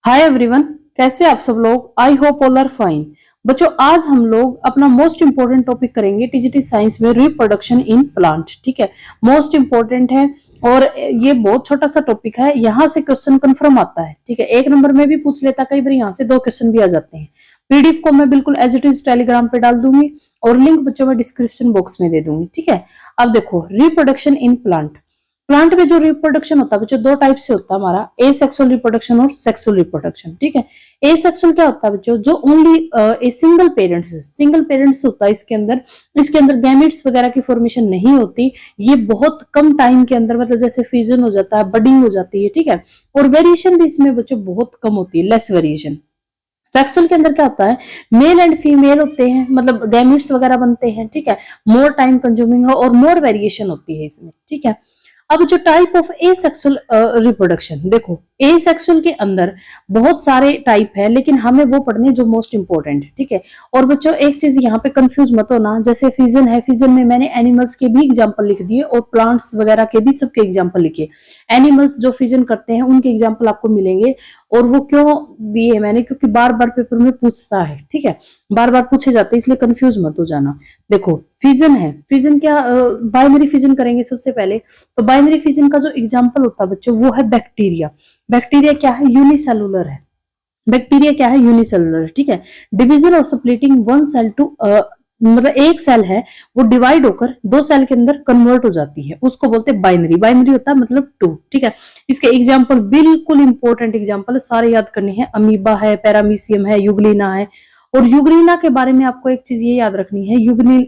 Hi everyone, कैसे आप सब लोग। I hope all are fine. बच्चों, आज हम लोग अपना मोस्ट इंपोर्टेंट टॉपिक करेंगे टीजीटी साइंस में, रिप्रोडक्शन इन प्लांट। ठीक है, मोस्ट इंपोर्टेंट है और ये बहुत छोटा सा टॉपिक है। यहाँ से क्वेश्चन कंफर्म आता है। ठीक है, एक नंबर में भी पूछ लेता, कई बार यहाँ से दो क्वेश्चन भी आ जाते हैं। पीडीएफ को मैं बिल्कुल एज इट इज टेलीग्राम पे डाल दूंगी और लिंक बच्चों में डिस्क्रिप्शन बॉक्स में दे दूंगी। ठीक है, अब देखो रिप्रोडक्शन इन प्लांट। प्लांट में जो रिप्रोडक्शन होता है बच्चों, दो टाइप से होता है हमारा, ए सेक्सुअल रिप्रोडक्शन और सेक्सुअल रिप्रोडक्शन। ठीक है, ए सेक्सुअल क्या होता है बच्चों, जो ओनली ए सिंगल पेरेंट्स होता है। इसके अंदर गैमेट्स वगैरह की फॉर्मेशन नहीं होती। ये बहुत कम टाइम के अंदर, मतलब जैसे फ्यूजन हो जाता है, बडिंग हो जाती है। ठीक है, और वेरिएशन भी इसमें बच्चों बहुत कम होती है, लेस वेरिएशन। सेक्सुअल के अंदर क्या होता है, मेल एंड फीमेल होते हैं, मतलब गैमेट्स वगैरह बनते हैं। ठीक है, मोर टाइम कंज्यूमिंग है और मोर वेरिएशन होती है इसमें। ठीक है, अब जो type of A sexual reproduction, देखो ए सेक्सुअल के अंदर बहुत सारे टाइप है, लेकिन हमें वो पढ़ने जो मोस्ट इंपोर्टेंट है। ठीक है, और बच्चों एक चीज यहाँ पे कंफ्यूज मत होना, जैसे फिजन है, फिजन में मैंने एनिमल्स के भी एग्जांपल लिख दिए और प्लांट्स वगैरह के भी सबके एग्जांपल लिखे। एनिमल्स जो फिजन करते हैं उनके एग्जांपल आपको मिलेंगे, और वो क्यों दिए मैंने, क्योंकि बार बार पेपर में पूछता है। ठीक है, बार बार पूछे जाते हैं, इसलिए कंफ्यूज मत हो जाना। देखो फिजन है, फिजन क्या, बाइनरी फिजन करेंगे सबसे पहले। तो बाइनरी फिजन का जो एग्जांपल होता है बच्चों, वो है बैक्टीरिया। बैक्टीरिया क्या है, यूनिसेलुलर है। बैक्टीरिया क्या है, यूनिसेलुलर। ठीक है, डिवीजन और स्प्लिटिंग वन सेल टू, मतलब एक सेल है वो डिवाइड होकर दो सेल के अंदर कन्वर्ट हो जाती है, उसको बोलते हैं बाइनरी। बाइनरी होता है मतलब टू। ठीक है, इसके एग्जांपल बिल्कुल इंपॉर्टेंट एग्जांपल सारे याद करने हैं। अमीबा है, पैरामीशियम है, यूग्लिना है। और यूग्लिना के बारे में आपको एक चीज ये याद रखनी है,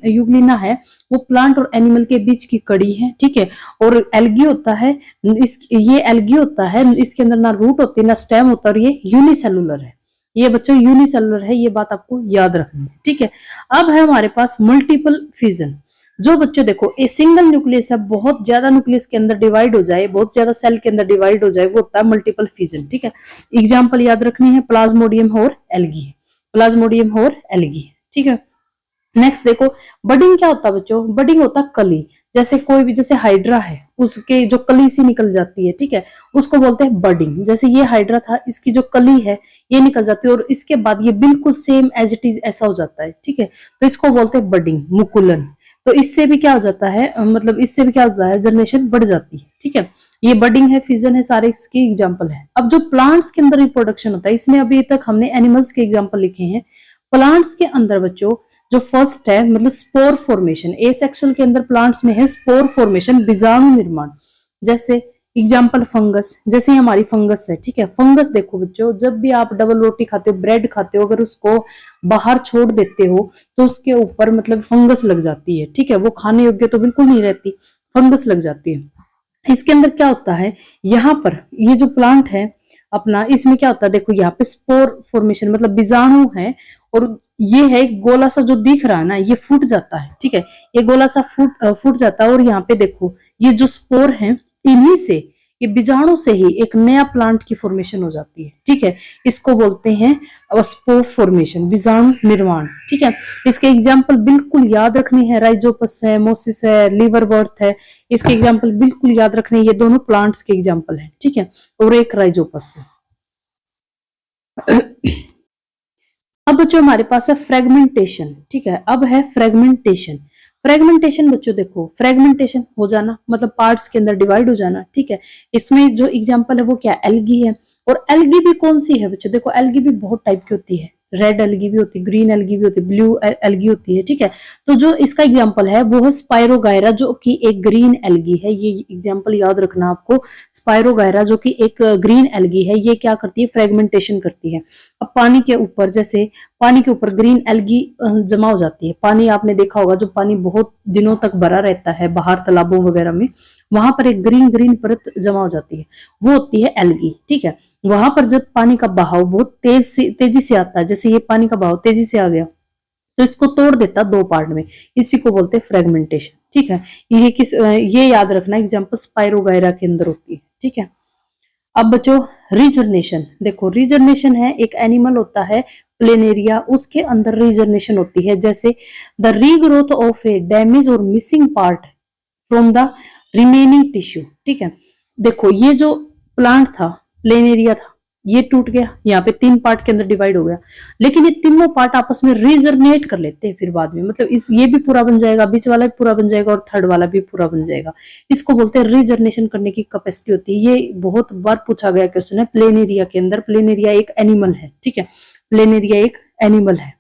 यूग्लिना है वो प्लांट और एनिमल के बीच की कड़ी है। ठीक है, और एल्गी होता है, ये एल्गी होता है, इसके अंदर ना रूट होती है ना स्टेम होता है, और ये यूनिसेलुलर है। ये बच्चों यूनिसेलुलर है, ये बात आपको याद रखनी है। ठीक है, अब है हमारे पास मल्टीपल फिजन। जो बच्चों देखो ए सिंगल न्यूक्लियस है, बहुत ज्यादा न्यूक्लियस के अंदर डिवाइड हो जाए, बहुत ज्यादा सेल के अंदर डिवाइड हो जाए, वो होता है मल्टीपल फिजन। ठीक है, एग्जाम्पल याद रखनी है, प्लाज्मोडियम और एल्गी। प्लाज्मोडियम और एल्गी। ठीक है, नेक्स्ट देखो बडिंग क्या होता है बच्चों, बडिंग होता है कली। जैसे कोई भी, जैसे हाइड्रा है, उसके जो कली सी निकल जाती है, ठीक है, उसको बोलते हैं बडिंग। जैसे ये हाइड्रा था, इसकी जो कली है ये निकल जाती है और इसके बाद ये बिल्कुल सेम एज इट इज ऐसा हो जाता है। ठीक है, तो इसको बोलते हैं बडिंग, मुकुलन। तो इससे भी क्या हो जाता है, मतलब इससे भी क्या होता है, जनरेशन बढ़ जाती है। ठीक है, ये बडिंग है, फिजन है, सारे इसके एग्जाम्पल है। अब जो प्लांट्स के अंदर रिप्रोडक्शन होता है, इसमें अभी तक हमने एनिमल्स के एग्जाम्पल लिखे हैं। प्लांट्स के अंदर बच्चों जो फर्स्ट है, मतलब स्पोर फॉर्मेशन। ए सेक्सुअल के अंदर प्लांट्स में है स्पोर फॉर्मेशन, बीजाणु निर्माण। जैसे एग्जाम्पल फंगस, जैसे हमारी फंगस है। ठीक है, फंगस देखो बच्चों, जब भी आप डबल रोटी खाते हो, ब्रेड खाते हो, अगर उसको बाहर छोड़ देते हो तो उसके ऊपर मतलब फंगस लग जाती है। ठीक है, वो खाने योग्य तो बिल्कुल नहीं रहती, फंगस लग जाती है। इसके अंदर क्या होता है, यहाँ पर ये जो प्लांट है अपना, इसमें क्या होता है, देखो यहाँ पे स्पोर फॉर्मेशन, मतलब बीजाणु है, और ये है गोला सा जो दिख रहा है ना, ये फूट जाता है। ठीक है, ये गोला सा फूट जाता है, और यहाँ पे देखो ये जो स्पोर है, इन्हीं से, ये बीजाणु से ही एक नया प्लांट की फॉर्मेशन हो जाती है। ठीक है, इसको बोलते हैं स्पोर फॉर्मेशन, बीजाणु निर्माण। ठीक है, इसके एग्जाम्पल बिल्कुल याद रखने हैं, राइजोपस है, मोसिस है, लीवरवर्थ है। इसके एग्जाम्पल बिल्कुल याद रखने, ये दोनों प्लांट्स के एग्जाम्पल हैं। ठीक है, और एक राइजोपस है। अब बच्चों हमारे पास है फ्रेगमेंटेशन। ठीक है, अब है फ्रेगमेंटेशन। फ्रेगमेंटेशन बच्चों देखो, फ्रेगमेंटेशन हो जाना मतलब पार्ट्स के अंदर डिवाइड हो जाना। ठीक है, इसमें जो एग्जांपल है वो क्या, एल्गी है। और एल्गी भी कौन सी है बच्चों, देखो एल्गी भी बहुत टाइप की होती है, रेड एल्गी भी होती है, ग्रीन एल्गी भी होती है, ब्लू एल्गी होती है। ठीक है, तो जो इसका एग्जांपल है वो है स्पाइरोगायरा, जो कि एक ग्रीन एल्गी है। ये एग्जांपल याद रखना आपको, स्पाइरोगायरा जो कि एक ग्रीन एल्गी है, ये क्या करती है, फ्रेगमेंटेशन करती है। अब पानी के ऊपर, जैसे पानी के ऊपर ग्रीन एल्गी जमा हो जाती है। पानी आपने देखा होगा, जो पानी बहुत दिनों तक भरा रहता है बाहर तालाबों वगैरह में, वहां पर एक ग्रीन ग्रीन परत जमा हो जाती है, वो होती है एल्गी। ठीक है, वहां पर जब पानी का बहाव बहुत तेजी से आता है, जैसे ये पानी का बहाव तेजी से आ गया तो इसको तोड़ देता दो पार्ट में, इसी को बोलते हैं फ्रेगमेंटेशन। ठीक है, ये याद रखना, एग्जांपल स्पाइरोगायरा के अंदर होती है। ठीक है, अब बच्चों रीजनरेशन देखो, रीजनरेशन है, एक एनिमल होता है प्लेनेरिया, उसके अंदर रीजनरेशन होती है। जैसे the regrowth of a damage और missing part from the remaining tissue. ठीक है, देखो ये जो प्लांट था, प्लेनेरिया था, ये टूट गया, यहाँ पे 3 पार्ट के अंदर डिवाइड हो गया, लेकिन ये तीनों पार्ट आपस में रीजनरेट कर लेते हैं फिर बाद में, मतलब इस ये भी पूरा बन जाएगा, बीच वाला भी पूरा बन जाएगा और थर्ड वाला भी पूरा बन जाएगा। इसको बोलते हैं रीजनरेशन करने की कैपेसिटी होती है। ये बहुत बार पूछा गया क्वेश्चन है प्लेन एरिया के अंदर। प्लेन एरिया एक एनिमल है, ठीक है, प्लेन एरिया एक एनिमल है।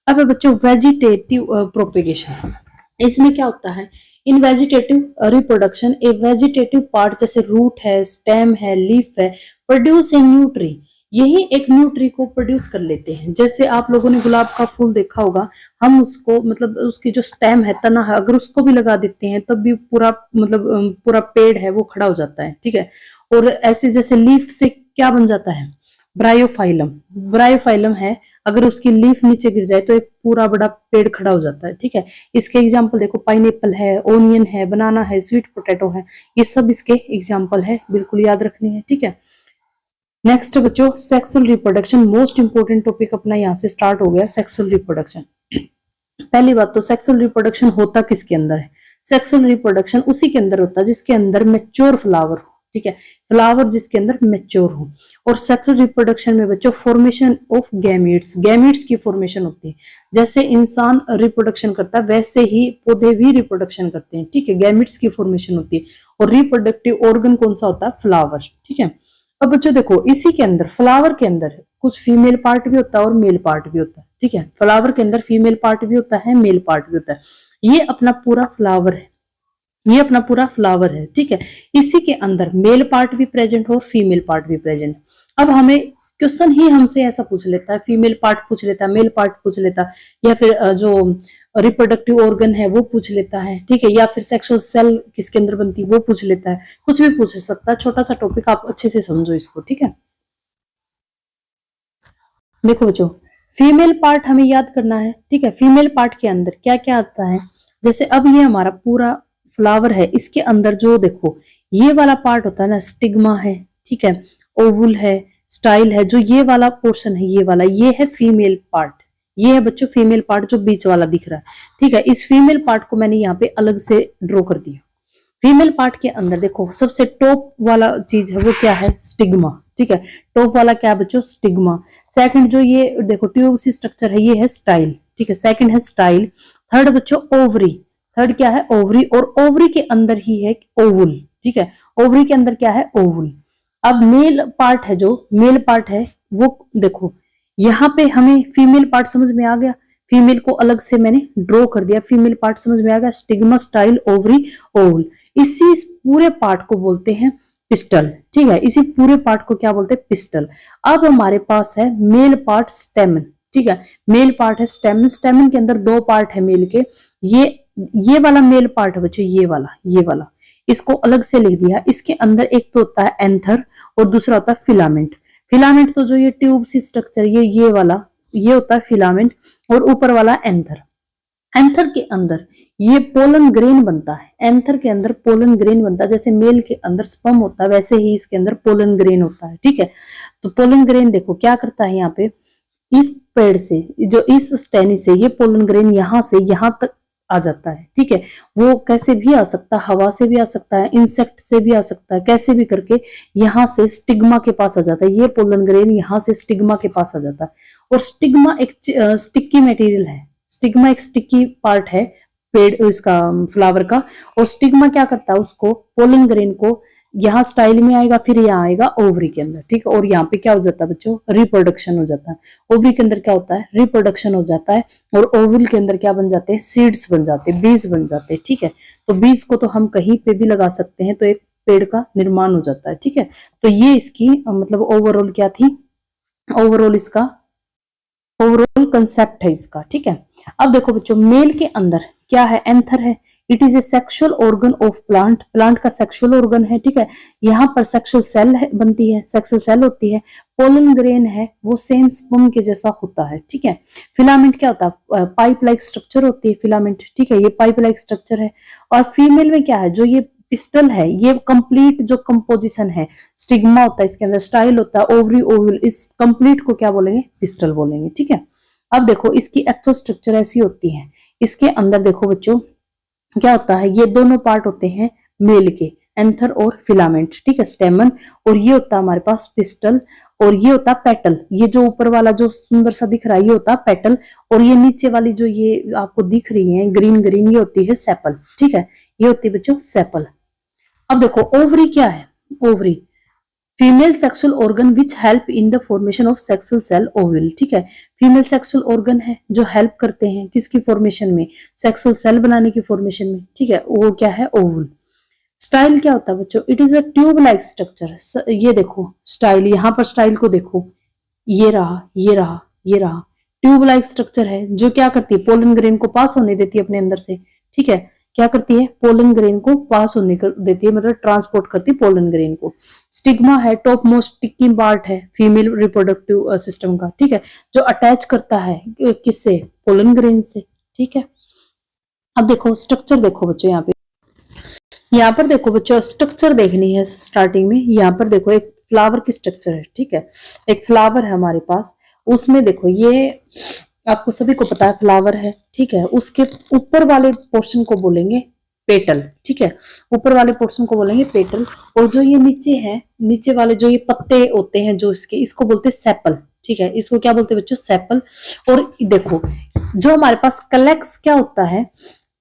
अब बच्चों वेजिटेटिव प्रोपेगेशन, इसमें क्या होता है, इन वेजिटेटिव रिप्रोडक्शन ए वेजिटेटिव पार्ट जैसे रूट है, स्टेम है, लीफ है, प्रोड्यूस ए न्यू ट्री, यही एक न्यू ट्री को प्रोड्यूस कर लेते हैं। जैसे आप लोगों ने गुलाब का फूल देखा होगा, हम उसको मतलब उसकी जो स्टेम है, तना है, अगर उसको भी लगा देते हैं तब भी पूरा मतलब पूरा पेड़ है वो खड़ा हो जाता है, ठीक है। और ऐसे जैसे लीफ से क्या बन जाता है, ब्रायोफाइलम, ब्रायोफाइलम है, अगर उसकी लीफ नीचे गिर जाए तो एक पूरा बड़ा पेड़ खड़ा हो जाता है, ठीक है। इसके एग्जाम्पल देखो, पाइनएप्पल है, ओनियन है, बनाना है, स्वीट पोटैटो है, ये सब इसके एग्जाम्पल है, बिल्कुल याद रखने हैं, ठीक है। नेक्स्ट बच्चों sexual reproduction, most important topic अपना यहाँ से स्टार्ट हो गया, सेक्सुअल रिप्रोडक्शन। पहली बात तो सेक्सुअल रिप्रोडक्शन होता किसके अंदर है, सेक्सुअल रिप्रोडक्शन उसी के अंदर होता है जिसके अंदर मैच्योर फ्लावर हो, ठीक है, फ्लावर जिसके अंदर मैच्योर हो। और सेक्सुअल रिप्रोडक्शन में बच्चों फॉर्मेशन ऑफ गैमीट्स, गैमीट्स की फॉर्मेशन होती है। जैसे इंसान रिप्रोडक्शन करता है वैसे ही पौधे भी रिप्रोडक्शन करते हैं, ठीक है, गैमीट्स की फॉर्मेशन होती है। और रिप्रोडक्टिव ऑर्गन कौन सा होता है, फ्लावर, ठीक है। अब बच्चों देखो इसी के अंदर फ्लावर के अंदर कुछ फीमेल पार्ट भी होता है और मेल पार्ट भी होता है, ठीक है, फ्लावर के अंदर फीमेल पार्ट भी होता है, मेल पार्ट भी होता है। ये अपना पूरा फ्लावर है, ये अपना पूरा फ्लावर है, ठीक है। इसी के अंदर मेल पार्ट भी प्रेजेंट हो और फीमेल पार्ट भी प्रेजेंट। अब हमें क्वेश्चन ही हमसे ऐसा पूछ लेता है, फीमेल पार्ट पूछ लेता है, मेल पार्ट पूछ लेता है, या फिर जो रिप्रोडक्टिव ऑर्गन है वो पूछ लेता है, ठीक है, या फिर सेक्सुअल सेल किसके अंदर बनती है वो पूछ लेता है, कुछ भी पूछ सकता है। छोटा सा टॉपिक, आप अच्छे से समझो इसको, ठीक है। देखो बच्चों फीमेल पार्ट हमें याद करना है, ठीक है। फीमेल पार्ट के अंदर क्या क्या आता है, जैसे अब ये हमारा पूरा फ्लावर है, इसके अंदर जो देखो ये वाला पार्ट होता है ना, स्टिग्मा है, ठीक है, ओवुल है, स्टाइल है, जो ये वाला पोर्शन है, ये वाला, ये है फीमेल पार्ट, ये है बच्चों फीमेल पार्ट जो बीच वाला दिख रहा है, ठीक है। इस फीमेल पार्ट को मैंने यहाँ पे अलग से ड्रॉ कर दिया। फीमेल पार्ट के अंदर देखो सबसे टॉप वाला चीज है वो क्या है, स्टिग्मा, ठीक है। टॉप वाला क्या है बच्चों, स्टिग्मा। सेकंड जो ये देखो ट्यूब सी स्ट्रक्चर है, ये है स्टाइल, ठीक है, सेकंड है स्टाइल। थर्ड बच्चों ओवरी, थर्ड क्या है, ओवरी, और ओवरी के अंदर ही है ओवुल, ठीक है, ओवरी के अंदर क्या है, ओवुल। अब मेल पार्ट है, जो मेल पार्ट है वो देखो यहाँ पे हमें फीमेल पार्ट समझ में आ गया, फीमेल को अलग से मैंने ड्रॉ कर दिया, फीमेल पार्ट समझ में आ गया, स्टिग्मा, स्टाइल, ओवरी, ओवुल। इसी पूरे पार्ट को बोलते हैं पिस्टल, ठीक है, इसी पूरे पार्ट को क्या बोलते हैं, पिस्टल। अब हमारे पास है मेल पार्ट स्टेमन, ठीक है, मेल पार्ट है स्टेमन। स्टेमन के अंदर दो पार्ट है मेल के, ये वाला मेल पार्ट है बच्चों, ये वाला इसको अलग से लिख दिया। इसके अंदर एक तो होता है एंथर और दूसरा होता है फिलामेंट। फिलामेंट तो जो ये ट्यूब सी स्ट्रक्चर, ये वाला, ये होता है फिलामेंट, और ऊपर वाला एंथर। एंथर के अंदर ये पोलन ग्रेन बनता है, एंथर के अंदर पोलन ग्रेन बनता है। जैसे मेल के अंदर स्पर्म होता है वैसे ही इसके अंदर पोलन ग्रेन होता है, ठीक है। तो पोलन ग्रेन देखो क्या करता है, यहाँ पे इस पेड़ से, जो इस स्टेनी से ये पोलन ग्रेन यहाँ से यहाँ तक आ जाता है, ठीक है। वो कैसे भी आ सकता है, हवा से भी आ सकता है, इंसेक्ट से भी आ सकता है, कैसे भी करके यहाँ से स्टिग्मा के पास आ जाता है। ये पोलन ग्रेन यहाँ से स्टिग्मा के पास आ जाता है। और स्टिग्मा एक स्टिकी मटेरियल है, स्टिग्मा एक स्टिकी पार्ट है पेड़ इसका, फ्लावर का। और स्टिग्मा क्या करता है, उसको पोलन ग्रेन को यहाँ स्टाइल में आएगा, फिर यहाँ आएगा ओवरी के अंदर, ठीक है। और यहाँ पे क्या हो जाता है बच्चों, रिप्रोडक्शन हो जाता है। ओवरी के अंदर क्या होता है, रिप्रोडक्शन हो जाता है। और ओवल के अंदर क्या बन जाते हैं, सीड्स बन जाते हैं, बीज बन जाते हैं, ठीक है। तो बीज को तो हम कहीं पे भी लगा सकते हैं, तो एक पेड़ का निर्माण हो जाता है, ठीक है। तो ये इसकी मतलब ओवरऑल क्या थी, ओवरऑल इसका ओवरऑल कंसेप्ट है इसका, ठीक है। अब देखो बच्चों मेल के अंदर क्या है, एंथर है। It is a sexual organ of plant, plant का सेक्सुअल ऑर्गन है, ठीक है। यहाँ पर सेक्सुअल सेल बनती है, सेक्सुअल सेल होती है। पोलन ग्रेन है वो सेम स्पर्म के जैसा होता है, ठीक है। फिलामेंट क्या होता है, पाइप लाइक स्ट्रक्चर होती है फिलामेंट, ठीक है, ये पाइप लाइक स्ट्रक्चर है। और फीमेल में क्या है, जो ये पिस्टल है, ये कंप्लीट जो कंपोजिशन है, स्टिग्मा होता है इसके अंदर, स्टाइल होता है, ओवरी, ओवल, इस कंप्लीट को क्या बोलेंगे, पिस्टल बोलेंगे, ठीक है। अब देखो इसकी एक्चुअल स्ट्रक्चर ऐसी होती है। इसके अंदर देखो बच्चों क्या होता है, ये दोनों पार्ट होते हैं मेल के, एंथर और फिलामेंट, ठीक है, स्टेमन, और ये होता है हमारे पास पिस्टल, और ये होता है पेटल। ये जो ऊपर वाला जो सुंदर सा दिख रहा है ये होता है पेटल, और ये नीचे वाली जो ये आपको दिख रही है ग्रीन ग्रीन, ये होती है सेपल, ठीक है, ये होती है बच्चों सेपल। अब देखो ओवरी क्या है, ovary female sexual organ which help in the formation of sexual cell ovule, ठीक है, फीमेल सेक्सुअल ऑर्गन है जो हेल्प करते हैं किसकी फॉर्मेशन में, सेक्सुअल सेल बनाने की फॉर्मेशन में, ठीक है, वो क्या है ओवल। स्टाइल क्या होता है बच्चों, it is a tube like structure. ये देखो स्टाइल, यहाँ पर स्टाइल को देखो, ये रहा ये रहा ये रहा, ट्यूब लाइक स्ट्रक्चर है जो क्या करती है, पोलन ग्रेन को पास होने देती है अपने अंदर से, ठीक है, क्या करती है, पोलन ग्रेन को पास होने देती है, मतलब ट्रांसपोर्ट करती है पोलन ग्रेन को। स्टिग्मा है, टॉप मोस्ट स्टिकी पार्ट है फीमेल रिप्रोडक्टिव सिस्टम का, ठीक है, जो अटैच करता है किससे, पोलन ग्रेन से, ठीक है। अब देखो स्ट्रक्चर देखो बच्चों, यहाँ पर देखो बच्चों स्ट्रक्चर देखनी है स्टार्टिंग में। यहाँ पर देखो एक फ्लावर की स्ट्रक्चर है, ठीक है, एक फ्लावर है हमारे पास, उसमें देखो ये आपको सभी को पता है फ्लावर है, ठीक है, उसके ऊपर वाले पोर्शन को बोलेंगे पेटल, ठीक है, ऊपर वाले पोर्शन को बोलेंगे पेटल, और जो ये नीचे है, नीचे वाले जो ये पत्ते होते हैं जो इसके, इसको बोलते हैं सेपल, ठीक है, इसको क्या बोलते हैं बच्चों, सेपल। और देखो जो हमारे पास कलेक्स क्या होता है,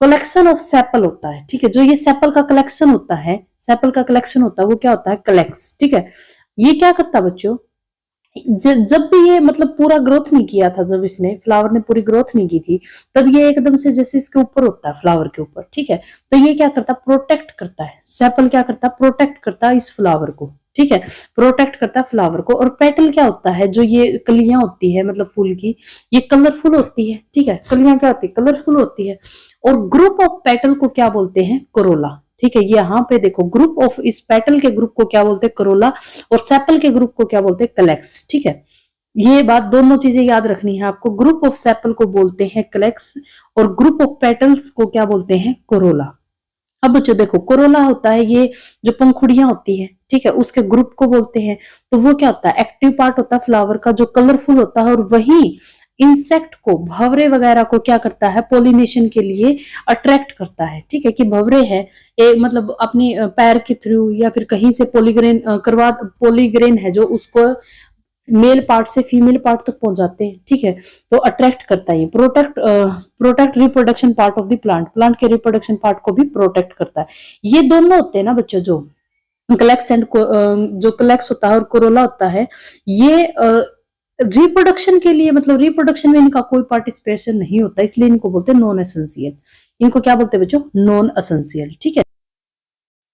कलेक्शन ऑफ सेपल होता है, ठीक है, जो ये सेपल का कलेक्शन होता है, सेपल का कलेक्शन होता है वो क्या होता है, कलेक्स, ठीक है। ये क्या करता है बच्चों, जब भी ये मतलब पूरा ग्रोथ नहीं किया था, जब इसने फ्लावर ने पूरी ग्रोथ नहीं की थी, तब ये एकदम से जैसे इसके ऊपर होता है फ्लावर के ऊपर, ठीक है, तो ये क्या करता है, प्रोटेक्ट करता है, सेपल क्या करता है, प्रोटेक्ट करता है इस फ्लावर को, ठीक है, प्रोटेक्ट करता है फ्लावर को। और पेटल क्या होता है, जो ये कलियां होती है मतलब फूल की, ये कलरफुल होती है, ठीक है, कलियां क्या होती है, कलरफुल होती है। और ग्रुप ऑफ पेटल को क्या बोलते हैं, कोरोला, ठीक है, यहाँ पे देखो ग्रुप ऑफ, इस पेटल के ग्रुप को क्या बोलते हैं, कोरोला, और सेपल के ग्रुप को क्या बोलते हैं, कलेक्स, ठीक है। ये बात दोनों चीजें याद रखनी है आपको, ग्रुप ऑफ सेपल को बोलते हैं कलेक्स, और ग्रुप ऑफ पेटल्स को क्या बोलते हैं, कोरोला। अब बच्चों देखो कोरोला होता है ये जो पंखुड़ियां होती है, ठीक है, उसके ग्रुप को बोलते हैं। तो वो क्या होता है, एक्टिव पार्ट होता है फ्लावर का जो कलरफुल होता है, और वही इंसेक्ट को, भंवरे वगैरह को क्या करता है, पोलिनेशन के लिए अट्रैक्ट करता है, ठीक है, कि भंवरे है मतलब अपने पैर के थ्रू या फिर कहीं से पोलीग्रेन करवा, पोलीग्रेन है जो उसको मेल पार्ट से फीमेल पार्ट तक पहुंच जाते हैं, ठीक है, तो अट्रैक्ट करता है, protect reproduction part of the plant, plant के रिप्रोडक्शन पार्ट को भी प्रोटेक्ट करता है। ये दोनों होते हैं ना बच्चों, जो कलेक्स एंड जो कलेक्स होता है और कोरोला होता है, ये रिप्रोडक्शन के लिए, मतलब रिप्रोडक्शन में इनका कोई पार्टिसिपेशन नहीं होता, इसलिए इनको बोलते हैं नॉन एसेंशियल। इनको क्या बोलते हैं बच्चों, नॉन एसेंशियल, ठीक है।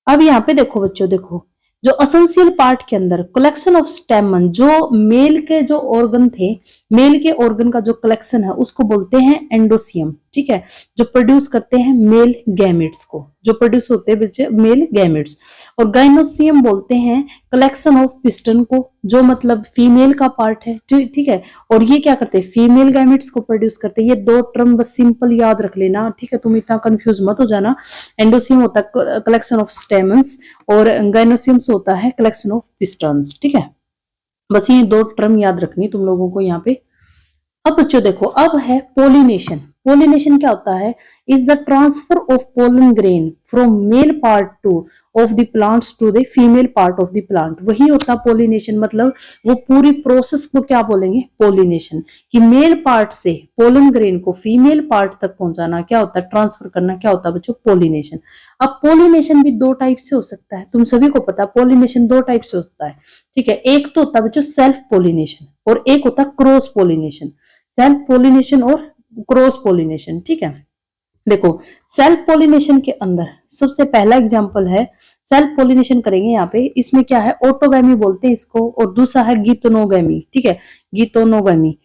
अब यहाँ पे देखो बच्चों, देखो जो असेंशियल पार्ट के अंदर कलेक्शन ऑफ स्टेमन, जो मेल के जो ऑर्गन थे, मेल के ऑर्गन का जो कलेक्शन है उसको बोलते हैं एंडोसियम, ठीक है, जो प्रोड्यूस करते हैं मेल गैमेट्स को, जो प्रोड्यूस होते हैं बच्चे मेल गैमेट्स। और गाइनोसियम बोलते हैं कलेक्शन ऑफ पिस्टन को, जो मतलब फीमेल का पार्ट है, ठीक है, और ये क्या करते हैं, फीमेल गैमेट्स को प्रोड्यूस करते हैं। ये दो टर्म बस सिंपल याद रख लेना, ठीक है, तुम इतना कंफ्यूज मत हो जाना। एंडोसियम होता है कलेक्शन ऑफ स्टेमन्स, और गाइनोसियम्स होता है कलेक्शन ऑफ पिस्टन्स, ठीक है, बस ये दो टर्म याद रखनी तुम लोगों को यहाँ पे। अब बच्चों देखो, अब है पोलिनेशन। पोलिनेशन क्या होता है, is the transfer of pollen grain from male part to of the plants to the female part of the plant, वही होता है पोलिनेशन। मतलब वो पूरी प्रोसेस को क्या बोलेंगे, पोलिनेशन, कि मेल पार्ट से पोलन ग्रेन को फीमेल पार्ट तक पहुंचाना क्या होता है, ट्रांसफर करना क्या होता है बच्चों, पोलिनेशन। अब पोलिनेशन भी दो टाइप से हो सकता है, तुम सभी को पता है पोलिनेशन दो टाइप से होता है, ठीक है, एक तो होता है बच्चों सेल्फ पोलिनेशन, और एक होता है क्रॉस पोलिनेशन। सेल्फ पोलिनेशन और क्रॉस पोलिनेशन, ठीक है। देखो सेल्फ पोलिनेशन के अंदर सबसे पहला एग्जांपल है, सेल्फ पोलिनेशन करेंगे यहाँ पे, इसमें क्या है, ऑटोगैमी बोलते हैं इसको, और दूसरा है गीतोनोगैमी, ठीक है, गीतोनोगैमी।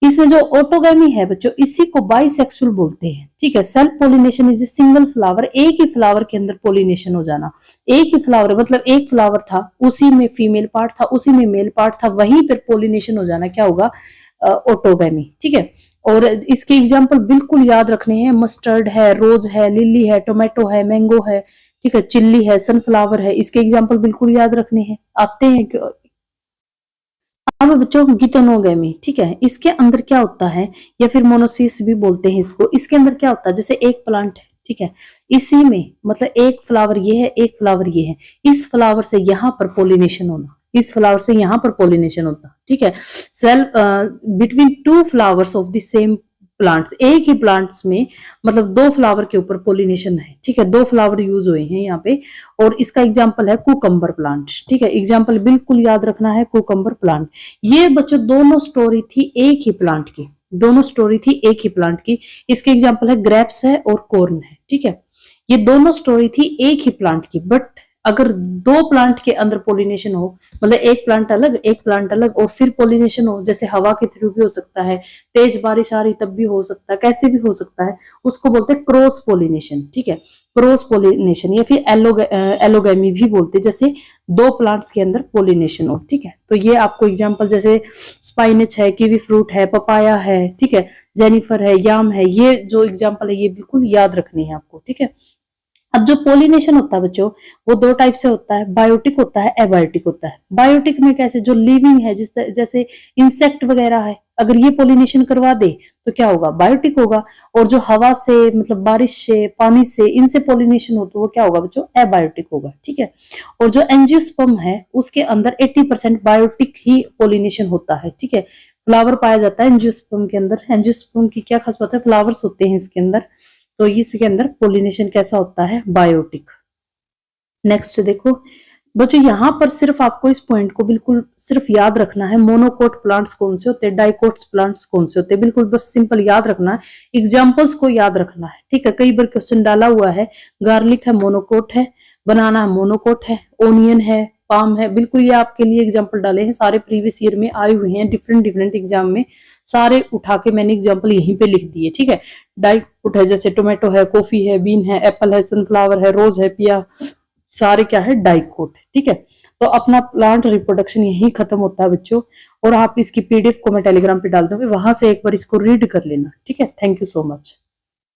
इसमें जो ऑटोगैमी है बच्चों, इसी को बाइसेक्सुअल बोलते हैं, ठीक है। Self pollination is a single flower, एक ही फ्लावर के अंदर पोलिनेशन हो जाना, एक ही फ्लावर, मतलब एक फ्लावर था उसी में फीमेल पार्ट था, उसी में मेल पार्ट था, वहीं पर पोलिनेशन हो जाना क्या होगा, ऑटोगैमी, ठीक है। और इसके एग्जाम्पल बिल्कुल याद रखने हैं, मस्टर्ड है, रोज है, लिली है, टोमेटो है, मैंगो है, ठीक है, चिल्ली है, सनफ्लावर है, इसके एग्जाम्पल बिल्कुल याद रखने हैं, आते हैं। अब बच्चों गीतोनोगैमी, ठीक है, इसके अंदर क्या होता है, या फिर मोनोसिस भी बोलते हैं इसको, इसके अंदर क्या होता है, जैसे एक प्लांट है, ठीक है। इसी में मतलब एक फ्लावर ये है, एक फ्लावर ये है, इस फ्लावर से यहाँ पर पोलिनेशन होना, इस फ्लावर से यहाँ पर पोलिनेशन होता, ठीक है। Cell between two flowers of the same plants, एक ही प्लांट्स में मतलब दो फ्लावर के ऊपर पोलिनेशन है, ठीक है, दो फ्लावर यूज हुए हैं यहाँ पे। और इसका एग्जांपल है कुकम्बर प्लांट, ठीक है, एग्जांपल बिल्कुल याद रखना है, कुकम्बर प्लांट। ये बच्चों दोनों स्टोरी थी एक ही प्लांट की, दोनों स्टोरी थी एक ही प्लांट की। इसके एग्जांपल है ग्रेप्स है और कॉर्न है, ठीक है। ये दोनों स्टोरी थी एक ही प्लांट की, बट अगर दो प्लांट के अंदर पोलिनेशन हो, मतलब एक प्लांट अलग एक प्लांट अलग और फिर पोलिनेशन हो, जैसे हवा के थ्रू भी हो सकता है, तेज बारिश आ रही तब भी हो सकता है, कैसे भी हो सकता है, उसको बोलते हैं क्रॉस पोलिनेशन, ठीक है, क्रॉस पोलिनेशन या फिर एलोगेमी भी बोलते हैं, जैसे दो प्लांट्स के अंदर पोलिनेशन हो, ठीक है। तो ये आपको एग्जांपल जैसे स्पाइनच है, कीवी फ्रूट है, पपाया है, ठीक है, जेनिफर है, याम है, ये जो एग्जांपल है ये बिल्कुल याद रखनी है आपको, ठीक है। अब जो पोलिनेशन होता है बच्चों, वो दो टाइप से होता है, बायोटिक होता है, एबायोटिक होता है। बायोटिक में कैसे, जो लिविंग है, जिस जैसे इंसेक्ट वगैरह है, अगर ये पोलिनेशन करवा दे तो क्या होगा, बायोटिक होगा। और जो हवा से मतलब बारिश से, पानी से, इनसे पोलिनेशन हो तो वो क्या होगा बच्चों, एबायोटिक होगा, ठीक है। और जो एंजियोस्पर्म है उसके अंदर 80% बायोटिक ही पोलिनेशन होता है, ठीक है। फ्लावर पाया जाता है एंजियोस्पर्म के अंदर। एंजियोस्पर्म की क्या खास बात है, फ्लावर्स होते हैं इसके अंदर, तो इसके अंदर पोलिनेशन कैसा होता है, बायोटिक। नेक्स्ट देखो बच्चों, यहाँ पर सिर्फ आपको इस पॉइंट को बिल्कुल सिर्फ याद रखना है, मोनोकोट प्लांट्स कौन से होते हैं, डाइकोट्स प्लांट्स कौन से होते हैं, बिल्कुल बस सिंपल याद रखना है, एग्जांपल्स को याद रखना है, ठीक है। कई बार क्वेश्चन डाला हुआ है, गार्लिक है मोनोकोट है, बनाना मोनोकोट है, ओनियन है, पाम है, बिल्कुल ये आपके लिए एग्जाम्पल डाले हैं, सारे प्रीवियस ईयर में आए हुए हैं, डिफरेंट डिफरेंट एग्जाम में सारे उठा के मैंने एग्जाम्पल यहीं पे लिख दिए, ठीक है। डाइकोट है, जैसे टोमेटो है, कॉफी है, बीन है, एप्पल है, सनफ्लावर है, रोज है, पिया, सारे क्या है, डाइकोट है, ठीक है। तो अपना प्लांट रिप्रोडक्शन यही खत्म होता है बच्चों। और आप इसकी पीडीएफ को मैं टेलीग्राम पे डाल दूंगी, वहां से एक बार इसको रीड कर लेना, ठीक है। Thank you so much.